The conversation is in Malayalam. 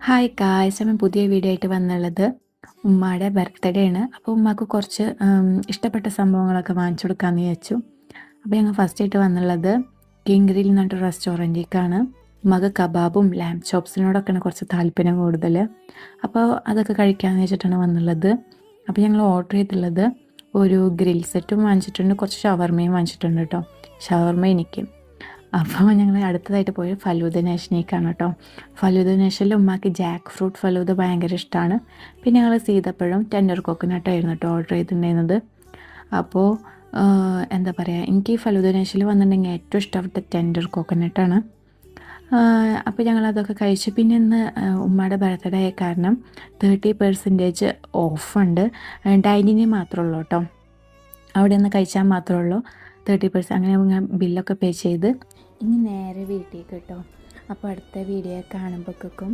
ഹായ് ഗായ്സ്, ഞാൻ പുതിയ വീഡിയോ ആയിട്ട് വന്നുള്ളത് ഉമ്മയുടെ ബർത്ത്ഡേ ആണ്. അപ്പോൾ ഉമ്മക്ക് കുറച്ച് ഇഷ്ടപ്പെട്ട സംഭവങ്ങളൊക്കെ വാങ്ങിച്ചു കൊടുക്കാമെന്ന് വിചാരിച്ചു. അപ്പോൾ ഞങ്ങൾ ഫസ്റ്റ് ആയിട്ട് വന്നുള്ളത് കിങ് ഗ്രിൽ എന്ന് പറഞ്ഞിട്ട് റെസ്റ്റോറൻറ്റിലേക്കാണ്. ഉമ്മക്ക് കബാബും ലാംബ് ചോപ്സിനോടൊക്കെയാണ് കുറച്ച് താല്പര്യം കൂടുതൽ. അപ്പോൾ അതൊക്കെ കഴിക്കാമെന്ന് വെച്ചിട്ടാണ് വന്നുള്ളത്. അപ്പോൾ ഞങ്ങൾ ഓർഡർ ചെയ്തിട്ടുള്ളത് ഒരു ഗ്രിൽ സെറ്റും വാങ്ങിച്ചിട്ടുണ്ട്, കുറച്ച് ഷവർമയും വാങ്ങിച്ചിട്ടുണ്ട് കേട്ടോ. ഷവർമ എനിക്ക്. അപ്പോൾ ഞങ്ങൾ അടുത്തതായിട്ട് പോയത് ഫലൂദ നാഷനിലേക്കാണ് കേട്ടോ. ഫലൂദ നാഷനിൽ ഉമ്മാക്ക് ജാക്ക് ഫ്രൂട്ട് ഫലൂദ ഭയങ്കര ഇഷ്ടമാണ്. പിന്നെ ഞങ്ങൾ സീതപ്പഴം ടെൻഡർ കോക്കനട്ടായിരുന്നു കേട്ടോ ഓർഡർ ചെയ്തിട്ടുണ്ടായിരുന്നത്. അപ്പോൾ എന്താ പറയുക, എനിക്ക് ഈ ഫലൂദ നാഷനിൽ വന്നിട്ടുണ്ടെങ്കിൽ ഏറ്റവും ഇഷ്ടപ്പെട്ട ടെൻഡർ കോക്കനട്ടാണ്. അപ്പോൾ ഞങ്ങളതൊക്കെ കഴിച്ചു. പിന്നെ ഇന്ന് ഉമ്മയുടെ ബർത്ത്ഡേ ആയ കാരണം 30% ഓഫുണ്ട്. ഡൈനിങ്ങിന് മാത്രമേ ഉള്ളൂ കേട്ടോ, അവിടെ നിന്ന് കഴിച്ചാൽ മാത്രമേ ഉള്ളൂ 30%. അങ്ങനെ ഞാൻ ബില്ലൊക്കെ പേ ചെയ്ത് ഇനി നേരെ വീട്ടിലേക്ക് കേട്ടോ. അപ്പോൾ അടുത്ത വീഡിയോ കാണുമ്പോഴേക്കും